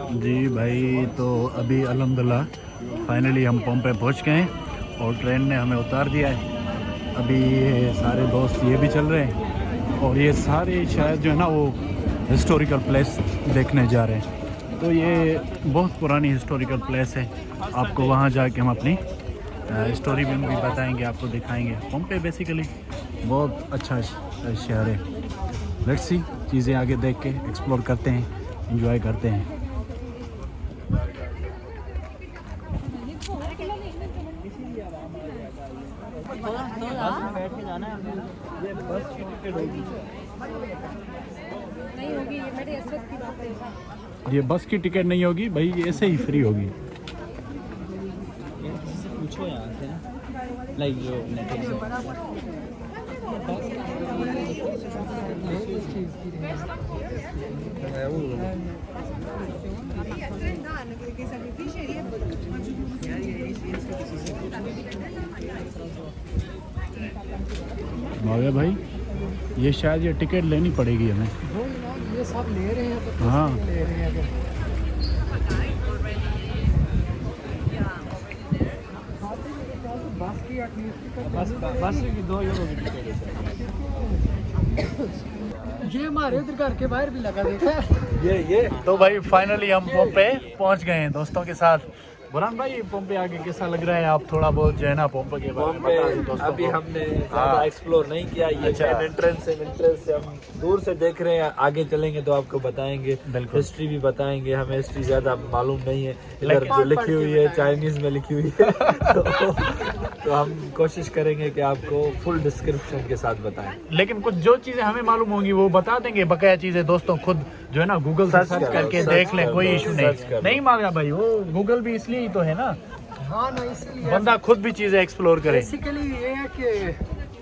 जी भाई, तो अभी अल्हम्दुलिल्लाह फाइनली हम पम्प पे पहुंच गए हैं और ट्रेन ने हमें उतार दिया है। अभी ये सारे दोस्त ये भी चल रहे हैं और ये सारे शायद जो है ना वो हिस्टोरिकल प्लेस देखने जा रहे हैं। तो ये बहुत पुरानी हिस्टोरिकल प्लेस है। आपको वहाँ जाके हम अपनी स्टोरी भी बताएंगे, आपको दिखाएंगे। पम्प पे बेसिकली बहुत अच्छा शहर है। लेट्स सी, चीज़ें आगे देख के एक्सप्लोर करते हैं, एंजॉय करते हैं। ये बस की टिकट होगी, नहीं होगी, ये मेरे इज्जत की बात है। ये बस की टिकट नहीं होगी भाई, ये ऐसे ही फ्री होगी। पूछो यहाँ से ना, लाइक जो मगर भाई ये शायद ये टिकट लेनी पड़ेगी हमें। ये सब ले रहे हैं तो हाँ, ले रहे हैं बस की 2 यूरो की टिकट है। ये हमारे उधर घर के बाहर भी लगा देखा ये तो भाई फाइनली हम पम्प पे पहुंच गए हैं दोस्तों के साथ। बुरहान भाई, पम्प पे आके कैसा लग रहा है? आप थोड़ा बहुत जो है ना पम्प के बारे में बता दें दोस्तों अभी को। हमने ज़्यादा एक्सप्लोर नहीं किया। ये अच्छा। मेन एंट्रेंस है, एंट्रेंस से हम दूर से देख रहे हैं। आगे चलेंगे तो आपको बताएंगे, बिल्कुल। हिस्ट्री भी बताएंगे। हमें हिस्ट्री ज़्यादा मालूम नहीं है, इधर लेकिन- जो लिखी हुई है चाइनीज़ में लिखी हुई है तो हम कोशिश करेंगे कि आपको फुल डिस्क्रिप्शन के साथ बताएं। लेकिन कुछ जो चीज़ें हमें मालूम होंगी वो बता देंगे। बकाया चीज़ें दोस्तों खुद जो है ना गूगल से सर्च सर्च कर लो, करके सर्च देख लें, कर कोई लो, इशू सर्च कर नहीं। लो। नहीं मांगा भाई, वो गूगल भी इसलिए ही तो है ना, हाँ ना, इसीलिए बंदा खुद भी चीज़ें एक्सप्लोर करे। बेसिकली ये है कि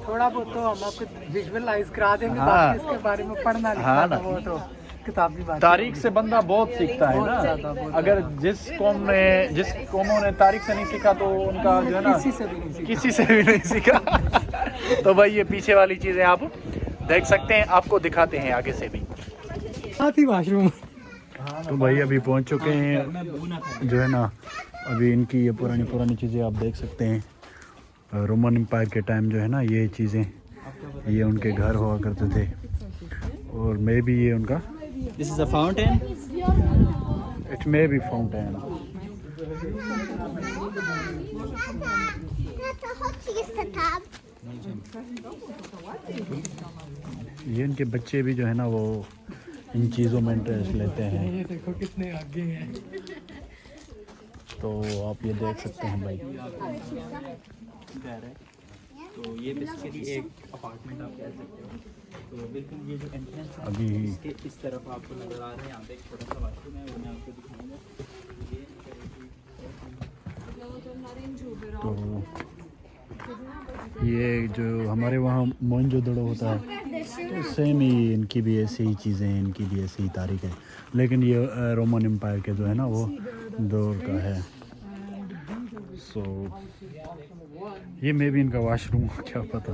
थोड़ा बहुत तो हम आपको विजुअलाइज करा देंगे। हाँ। बाकी इसके बारे में पढ़ना हाँ लिखना ना। वो तो किताबी बात है। तारीख से बंदा बहुत सीखता है बहुत ज़्यादा, ना। बहुत अगर जिस कौमों ने तारीख से नहीं सीखा तो उनका जो है ना किसी से भी नहीं सीखा। किसी से भी नहीं सीखा। तो भाई ये पीछे वाली चीज़ें आप देख सकते हैं, आपको दिखाते हैं आगे से भी। साथ ही वॉशरूम। तो भाई अभी पहुंच चुके हैं जो है ना। अभी इनकी ये पुरानी चीज़ें आप देख सकते हैं। रोमन एम्पायर के टाइम जो है ना ये चीज़ें, ये उनके घर हुआ करते थे और मे भी ये उनका this is a fountain. It may be fountain. ये इनके बच्चे भी जो है ना वो इन चीज़ों में इंटरेस्ट लेते हैं। ये देखो कितने आगे हैं। तो आप ये देख सकते हैं भाई। तो ये बेसिकली एक अपार्टमेंट आप कह सकते हो। तो बिल्कुल ये जो एंट्रेंस है अभी इसके इस तरफ आपको नजर आ रहा है। यहाँ पे एक छोटा सा वॉशरूम है, वो मैं आपको दिखाऊंगा। तो ये जो हमारे वहाँ मोहनजोदड़ो होता है तो सेम ही इनकी भी ऐसी ही चीज़ें हैं, इनकी भी ऐसी ही तारीख है। लेकिन ये रोमन एम्पायर के जो है ना वो दौर का है। सो ये मे भी इनका वॉशरूम, क्या पता।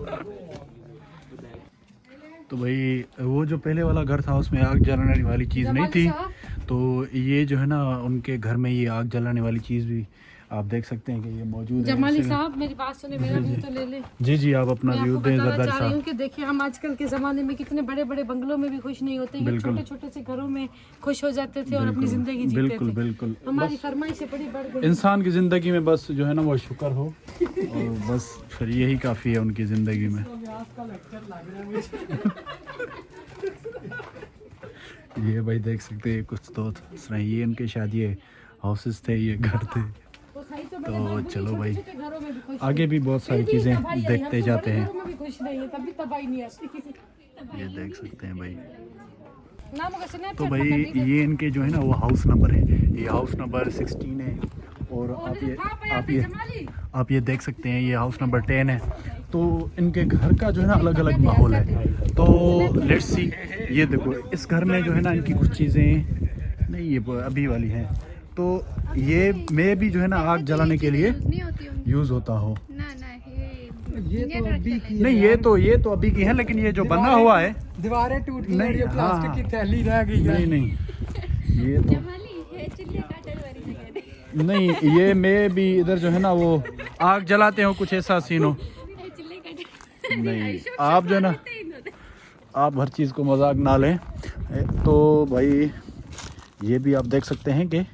तो भाई वो जो पहले वाला घर था उसमें आग जलाने वाली चीज़ नहीं थी, तो ये जो है ना उनके घर में ये आग जलाने वाली चीज़ भी आप देख सकते हैं कि ये मौजूद है। जमाली साहब मेरी बात सुने, मेरा व्यू तो ले ले। जी जी, आप अपना मैं व्यू आपको दें बताना ज़रदार चाह रही हूँ साहब। कि देखिए हम आजकल के ज़माने में कितने बड़े बड़े बंगलों में भी खुश नहीं होते। ये बिल्कुल। छोटे छोटे से घरों में खुश हो जाते थे और अपनी ज़िंदगी जीते बिल्कुल थे। बिल्कुल। हमारी बस फरमाइशें बड़ी बढ़ गई। इंसान की ज़िंदगी में बस जो है ना वो शुक्र हो और बस फिर यही काफ़ी है उनकी ज़िंदगी में। ये भाई देख सकते हैं कुछ तो ये इनके शायद ये हाउसेस थे, ये घर थे। तो चलो भाई आगे भी बहुत सारी चीज़ें देखते जाते हैं। ये देख सकते हैं भाई। तो भाई ये इनके जो है ना वो हाउस नंबर है, ये हाउस नंबर 16 है। और आप ये देख सकते हैं ये हाउस नंबर 10 है। तो इनके घर का जो है ना अलग अलग माहौल है। तो लेट्स सी, ये देखो इस घर में जो है ना इनकी कुछ चीज़ें नहीं ये अभी वाली हैं। तो ये में भी जो है ना आग जलाने के लिए यूज़ होता हो। ये तो अभी की नहीं ये तो अभी की है, लेकिन ये जो बना हुआ है दीवारें टूट गई नहीं, और ये हाँ, प्लास्टिक की थैली रह गई है। नहीं ये तो नहीं, ये मैं भी इधर जो है ना वो आग जलाते हो, कुछ ऐसा सीन हो। नहीं, आप जो है ना, आप हर चीज़ को मजाक ना लें। तो भाई ये भी आप देख सकते हैं कि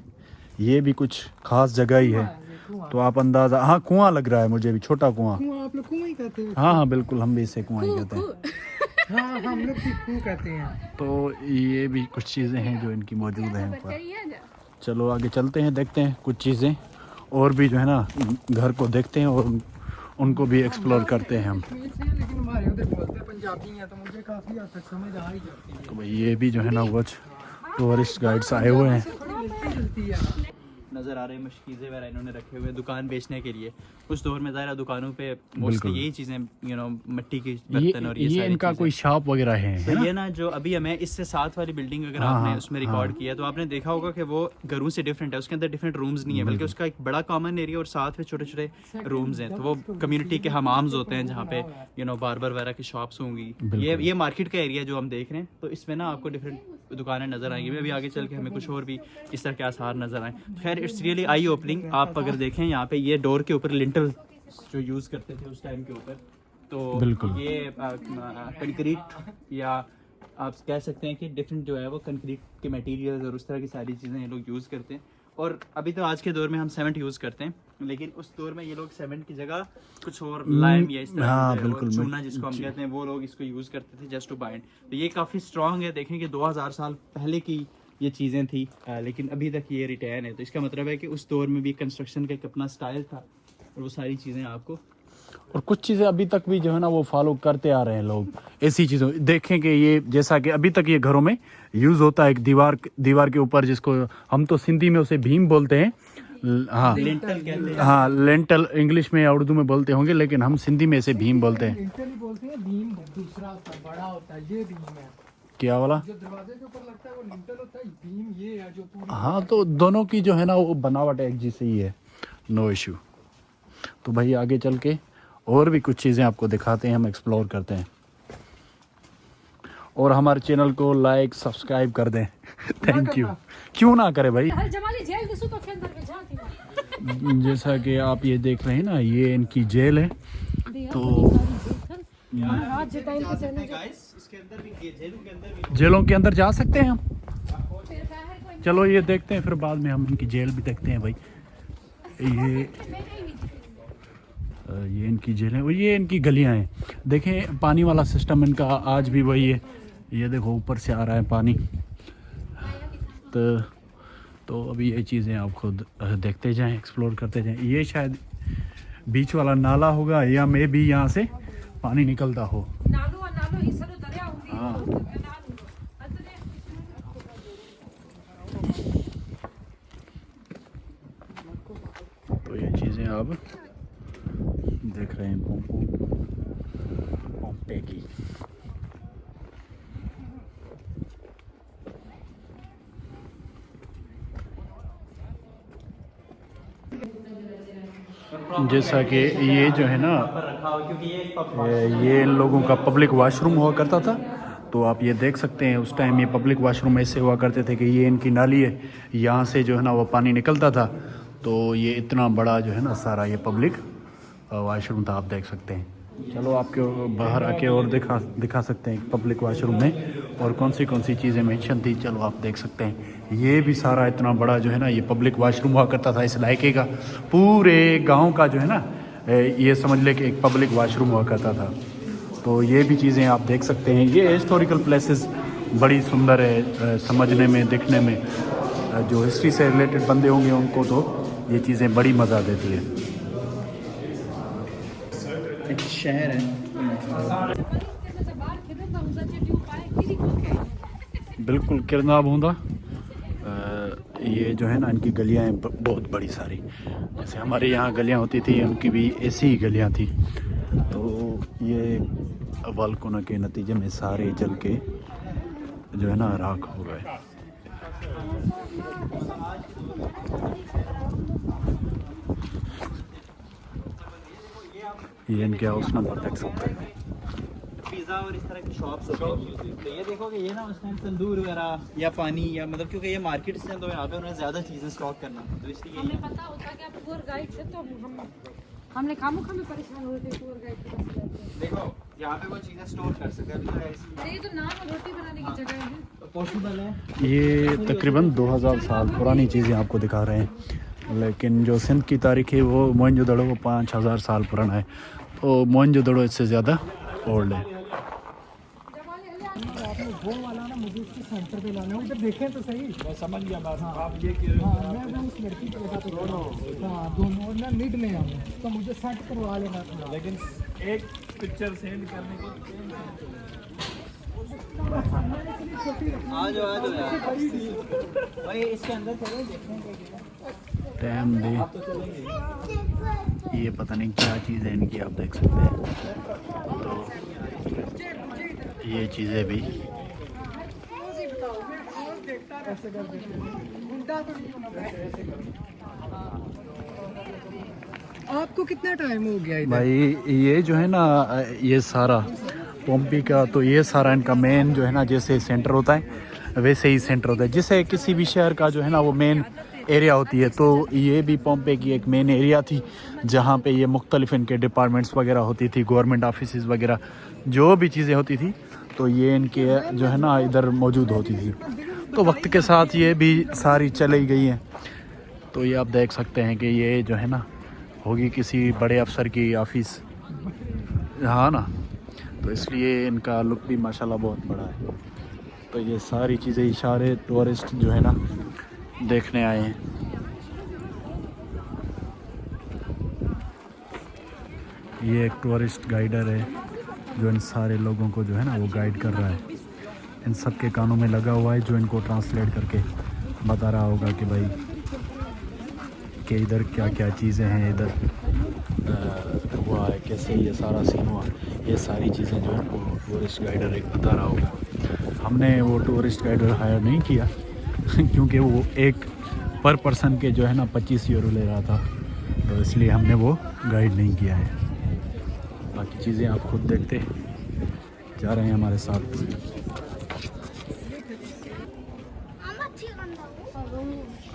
ये भी कुछ खास जगह ही है। तो आप अंदाज़ा, हाँ कुआं लग रहा है मुझे भी, छोटा कुआं। आप लोग कुआं ही कहते हैं? हाँ हाँ बिल्कुल, हम भी इसे कुआं ही कहते हैं। हाँ हम लोग भी कुआं कहते हैं। तो ये भी कुछ चीज़ें हैं जो इनकी मौजूद हैं ऊपर। चलो आगे चलते हैं, देखते हैं कुछ चीज़ें और भी जो है ना घर को देखते हैं और उनको भी एक्सप्लोर करते हैं हम। लेकिन हमारे उधर बोलते हैं पंजाबी हैं, तो मुझे काफ़ी हद तक समझ आ ही जाती है। तो भाई ये भी जो है ना कुछ टूरिस्ट गाइड्स आए हुए हैं। मिलती जुलती है। नज़र आ रहे हैं मशकीज़े वगैरह इन्होंने रखे हुए दुकान बेचने के लिए। उस दौर में ज़ाहिर दुकानों पे मोस्टली यही चीज़ें मिट्टी के बर्तन और ये सारी इनका चीज़ें। कोई शॉप वगैरह है तो ना? ये ना जो अभी हमें इससे साथ वाली बिल्डिंग अगर हाँ, आपने हाँ, उसमें रिकॉर्ड किया तो आपने देखा होगा कि वो घरों से डिफरेंट है। उसके अंदर डिफरेंट रूम्स नहीं है, बल्कि उसका एक बड़ा कॉमन एरिया और साथ में छोटे छोटे रूम्स हैं। तो वो कम्युनिटी के हमाम्स होते हैं जहाँ पे बार्बर वगैरह की शॉप्स होंगी। ये मार्केट का एरिया जो हम देख रहे हैं, तो इसमें ना आपको डिफरेंट दुकानें नजर आएंगी। मैं अभी आगे चल के हमें कुछ और भी इस तरह के आसार नजर आए। खैर इट्स रियली आई ओपनिंग। आप अगर देखें यहाँ पे ये डोर के ऊपर लिंटल जो यूज़ करते थे उस टाइम के ऊपर, तो बिल्कुल। ये कंक्रीट या आप कह सकते हैं कि डिफरेंट जो है वो कंक्रीट के मटेरियल्स और उस तरह की सारी चीज़ें ये लोग यूज़ करते हैं। और अभी तो आज के दौर में हम सीमेंट यूज़ करते हैं, लेकिन उस दौर में ये लोग सीमेंट की जगह कुछ और लाइम या इस तरह हाँ, की जो है वो बिल्कुल। चूना जिसको हम कहते हैं, वो लोग इसको यूज़ करते थे जस्ट टू बाइंड। तो ये काफ़ी स्ट्रॉन्ग है। देखें कि 2000 साल पहले की ये चीज़ें थी, लेकिन अभी तक ये रिटेन है। तो इसका मतलब है कि उस दौर में भी कंस्ट्रक्शन का एक अपना स्टाइल था और वो सारी चीज़ें आपको और कुछ चीज़ें अभी तक भी जो है ना वो फॉलो करते आ रहे हैं लोग। ऐसी चीज़ों देखें कि ये जैसा कि अभी तक ये घरों में यूज़ होता है, एक दीवार के ऊपर, जिसको हम तो सिंधी में उसे भीम बोलते हैं। हाँ लिंटल कहते हैं। हाँ, लेंटल इंग्लिश में या उर्दू में बोलते होंगे, लेकिन हम सिंधी में इसे भीम बोलते हैं। लिंटल ही बोलते हैं। भीम दूसरा होता है, बड़ा होता है, ये भीम है। क्या वाला? जो दरवाजे के ऊपर लगता है वो लिंटल होता है, भीम ये है जो पूरी। हाँ, तो दोनों की जो है ना वो बनावट एक जैसे ही है, नो इशू। तो भाई आगे चल के और भी कुछ चीज़ें आपको दिखाते हैं, हम एक्सप्लोर करते हैं। और हमारे चैनल को लाइक सब्सक्राइब कर दें। Thank you. क्यों ना करे भाई। हर जमाली जेल दिसू तो खेंदर में जाती। जैसा कि आप ये देख रहे हैं ना, ये इनकी जेल है। तो आज जे टाइम पे चले इसके अंदर भी जेलों के अंदर भी जेलों के अंदर जा सकते हैं हम। चलो ये देखते हैं, फिर बाद में हम इनकी जेल भी देखते हैं भाई। ये इनकी जेल है और ये इनकी गलियां हैं। देखें पानी वाला सिस्टम इनका आज भी वही है। ये देखो ऊपर से आ रहा है पानी। तो अभी ये चीज़ें आप खुद देखते जाएं, एक्सप्लोर करते जाएं। ये शायद बीच वाला नाला होगा या मे भी यहाँ से पानी निकलता हो। नालो ही सरो दरिया होगी। हाँ। तो ये चीज़ें आप देख रहे हैं पोम्पे की। जैसा कि ये जो है ना, रखा हो, क्योंकि ये ये इन लोगों का पब्लिक वॉशरूम हुआ करता था। तो आप ये देख सकते हैं उस टाइम ये पब्लिक वॉशरूम ऐसे हुआ करते थे कि ये इनकी नाली है, यहाँ से जो है ना वो पानी निकलता था। तो ये इतना बड़ा जो है ना सारा ये पब्लिक वॉशरूम था, आप देख सकते हैं। चलो आपके बाहर आके और दिखा सकते हैं पब्लिक वॉशरूम में और कौन सी चीज़ें मेंशन थी। चलो आप देख सकते हैं ये भी सारा इतना बड़ा जो है ना ये पब्लिक वॉशरूम हुआ करता था इस इलाके का। पूरे गांव का जो है ना ये समझ ले कि एक पब्लिक वॉशरूम हुआ करता था। तो ये भी चीज़ें आप देख सकते हैं। ये हिस्टोरिकल प्लेसेस बड़ी सुंदर है समझने में, दिखने में। जो हिस्ट्री से रिलेटेड बंदे होंगे उनको तो ये चीज़ें बड़ी मज़ा देती है। एक शहर है। बिल्कुल किरना बूंदा। ये जो है ना इनकी गलियां हैं बहुत बड़ी सारी, जैसे हमारे यहाँ गलियां होती थी उनकी भी ऐसी ही गलियां थी। तो ये वॉल्केनो के नतीजे में सारे जल के जो है ना राख हो गए। ये इनके हाउस नंबर देख सकते हैं। पिज़्ज़ा वगैरह और इस तरह की शॉप्स होती हैं। तो ये देखो कि ये ना उस टाइम तंदूर वगैरह या पानी या मतलब क्योंकि ये मार्केट से हैं तो यहाँ पे उन्हें ज़्यादा चीज़ें स्टॉक करना तो इसलिए हमें पता होता कि आप टूर गाइड थे तो हमने खामोखा में परेशान हो रहे थे टूर गाइड के पास जाते। देखो यहाँ पे वो चीज़ें स्टोर कर सकते हैं। अभी ऐसी अरे ये तो नान और रोटी बनाने की जगह है। पॉसिबल है। ये तकरीबन 2000 साल पुरानी चीज़ें आपको दिखा रहे हैं, लेकिन जो सिंध की तारीख है वो मोहनजोदड़ो वो 5000 साल पुराना है, तो मोहनजोदड़ो इससे ज़्यादा ओल्ड है। आपने वो वाला ना मुझे उसके सेंटर पे लाना है, उधर देखें तो सही। मैं समझ गया बात। हाँ। आप ये कह रहे हो हाँ मैं उस लड़की को देखा तो दोनों। हाँ दोनों ना मिड में हम तो मुझे सेट करवा लेना था। लेकिन एक पिक्चर सेंड करने को आ जाओ यार भाई इसके अंदर चलो देखते हैं टाइम दे, ये पता नहीं क्या चीज़ है इनकी, आप देख सकते हैं। तो ये चीज़ें भी आपको कितना टाइम हो गया इधर? भाई ये जो है ना ये सारा पोम्पी का, तो ये सारा इनका मेन जो है ना जैसे सेंटर होता है वैसे ही सेंटर होता है। जैसे किसी भी शहर का जो है ना वो मेन एरिया होती है, तो ये भी पोम्पे की एक मेन एरिया थी जहाँ पे ये मुख्तलिफ इनके डिपार्टमेंट्स वगैरह होती थी, गवर्नमेंट ऑफिस वगैरह जो भी चीज़ें होती थी तो ये इनके जो है ना इधर मौजूद होती थी। तो वक्त के साथ ये भी सारी चली गई हैं। तो ये आप देख सकते हैं कि ये जो है ना होगी किसी बड़े अफसर की ऑफिस, हाँ ना, तो इसलिए इनका लुक भी माशाल्लाह बहुत बड़ा है। तो ये सारी चीज़ें इशारे टूरिस्ट जो है ना देखने आए हैं। ये एक टूरिस्ट गाइडर है जो इन सारे लोगों को जो है ना वो गाइड कर रहा है। इन सब के कानों में लगा हुआ है जो इनको ट्रांसलेट करके बता रहा होगा कि भाई कि इधर क्या क्या चीज़ें हैं, इधर हुआ है, कैसे ये सारा सीन हुआ, ये सारी चीज़ें जो है वो टूरिस्ट गाइडर एक बता रहा होगा। हमने वो टूरिस्ट गाइडर हायर नहीं किया क्योंकि वो एक पर पर्सन के जो है ना 25 यूरो ले रहा था, तो इसलिए हमने वो गाइड नहीं किया है। बाकी चीज़ें आप खुद देखते जा रहे हैं हमारे साथ।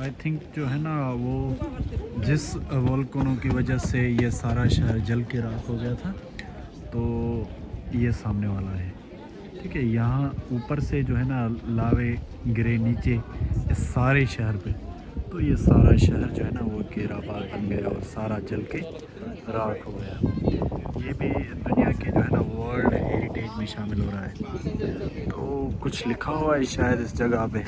आई थिंक जो है ना वो जिस वोल्केनो की वजह से ये सारा शहर जल के राख हो गया था, तो ये सामने वाला है, ठीक है। यहाँ ऊपर से जो है ना लावे गिरे नीचे इस सारे शहर पे, तो ये सारा शहर जो है ना वो घेराबाद बन गया और सारा जल के राख हो गया। ये भी दुनिया के जो है ना वर्ल्ड हेरिटेज में शामिल हो रहा है। तो कुछ लिखा हुआ है शायद इस जगह पे,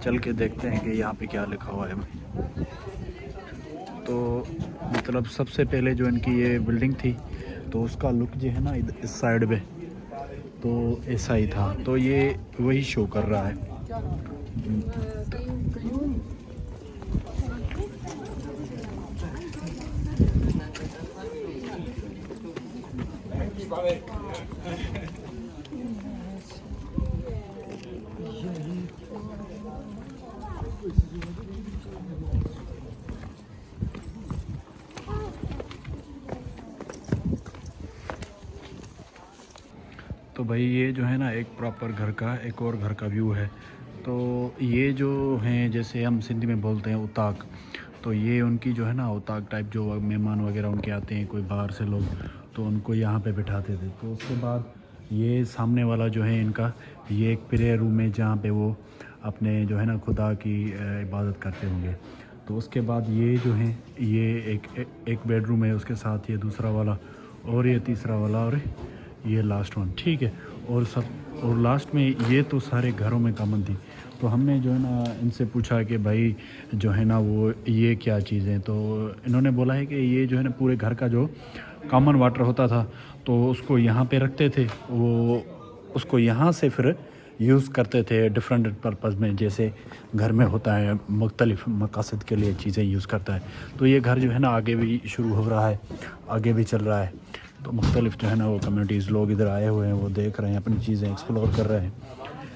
चल के देखते हैं कि यहाँ पे क्या लिखा हुआ है भाई। तो मतलब सबसे पहले जो इनकी ये बिल्डिंग थी तो उसका लुक जो है ना इस साइड पे तो ऐसा ही था, तो ये वही शो कर रहा है। तो भाई ये जो है ना एक प्रॉपर घर का एक और घर का व्यू है। तो ये जो हैं जैसे हम सिंधी में बोलते हैं उताक, तो ये उनकी जो है ना उताक टाइप जो मेहमान वगैरह उनके आते हैं कोई बाहर से लोग, तो उनको यहाँ पे बिठाते थे। तो उसके बाद ये सामने वाला जो है इनका ये एक प्रेयर रूम है जहाँ पे वो अपने जो है ना खुदा की इबादत करते होंगे। तो उसके बाद ये जो है ये एक बेडरूम है, उसके साथ ये दूसरा वाला और ये तीसरा वाला और ये लास्ट वन, ठीक है। और लास्ट में ये तो सारे घरों में कॉमन थी। तो हमने जो है ना इनसे पूछा कि भाई जो है ना वो ये क्या चीज़ें, तो इन्होंने बोला है कि ये जो है ना पूरे घर का जो कॉमन वाटर होता था तो उसको यहाँ पे रखते थे, वो उसको यहाँ से फिर यूज़ करते थे डिफरेंट पर्पज़ में, जैसे घर में होता है मुख्तलिफ मकासद के लिए चीज़ें यूज़ करता है। तो ये घर जो है ना आगे भी शुरू हो रहा है, आगे भी चल रहा है। तो मुख्तलिफ जो है ना वो कम्युनिटीज़ लोग इधर आए हुए हैं, वो देख रहे हैं, अपनी चीज़ें एक्सप्लोर कर रहे हैं।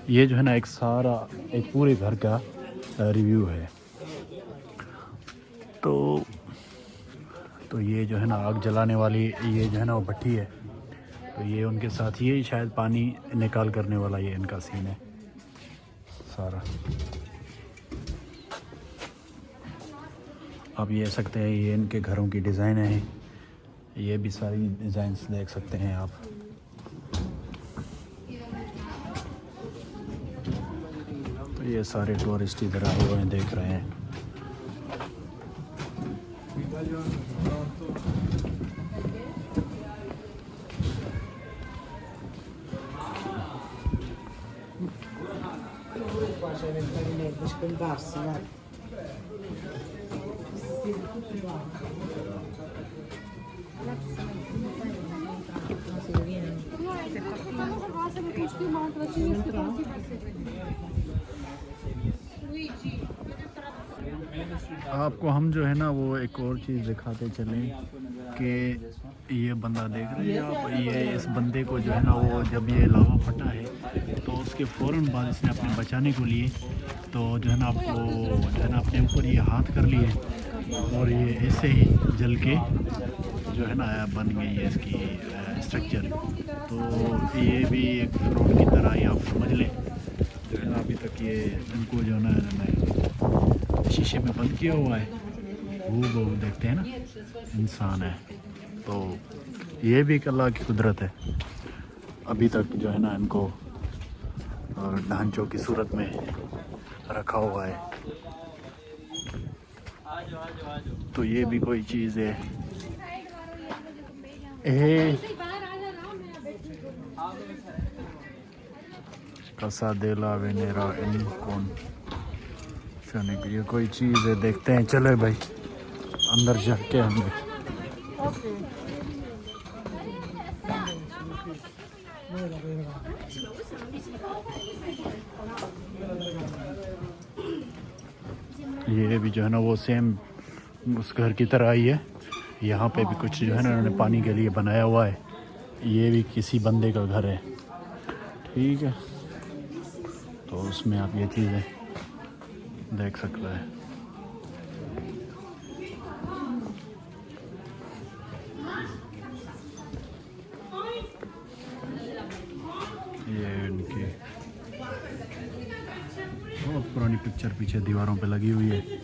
ये जो है ना एक सारा एक पूरे घर का रिव्यू है। तो ये जो है ना आग जलाने वाली ये जो है ना वो भट्टी है, तो ये उनके साथ ये शायद पानी निकाल करने वाला ये इनका सीन है सारा। आप ये सकते हैं ये इनके घरों की डिज़ाइन है, ये भी सारी डिज़ाइंस देख सकते हैं आप। तो ये सारे टूरिस्ट इधर आए हुए हैं, देख रहे हैं। आपको हम जो है ना वो एक और चीज़ दिखाते चलें कि ये बंदा देख रहे हैं आप, ये इस बंदे को जो है ना वो जब ये लावा फटा है तो उसके फ़ौरन बाद इसने अपने बचाने को लिए तो जो है ना आपको जो है ना अपने ऊपर ये हाथ कर लिए और ये ऐसे ही जल के जो है ना बन गई है इसकी स्ट्रक्चर। तो ये भी एक फ्रॉड की तरह ही आप समझ लें। जो है ना अभी तक ये इनको जो है ना शीशे में बंद किया हुआ है, वो देखते हैं ना इंसान है। तो ये भी एक अल्लाह की कुदरत है, अभी तक जो है ना इनको ढांचों की सूरत में रखा हुआ है। तो ये भी कोई चीज़ है। कसा देला वेनेरा इन कौन चने की ये कोई चीज़ है, देखते हैं। चले भाई अंदर जाके हम ये भी जो है ना वो सेम उस घर की तरह ही है। यहाँ पे भी कुछ जो है ना उन्होंने पानी के लिए बनाया हुआ है। ये भी किसी बंदे का घर है, ठीक है। तो उसमें आप ये चीज़ें देख सकते हैं। ये इनकी बहुत पुरानी पिक्चर पीछे दीवारों पे लगी हुई है।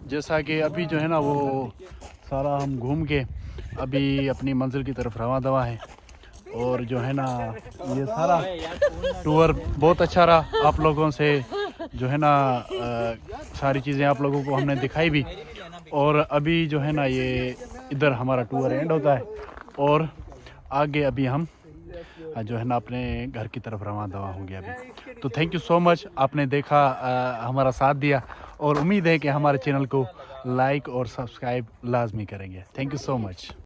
जैसा कि अभी जो है ना वो सारा हम घूम के अभी अपनी मंजिल की तरफ रवां दवा है। और जो है ना ये सारा टूर बहुत अच्छा रहा। आप लोगों से जो है ना सारी चीज़ें आप लोगों को हमने दिखाई भी। और अभी जो है ना ये इधर हमारा टूर एंड होता है और आगे अभी हम जो है ना अपने घर की तरफ रवां दवा होंगे अभी। तो थैंक यू सो मच, आपने देखा, हमारा साथ दिया और उम्मीद है कि हमारे चैनल को लाइक और सब्सक्राइब लाजमी करेंगे। Thank you so much.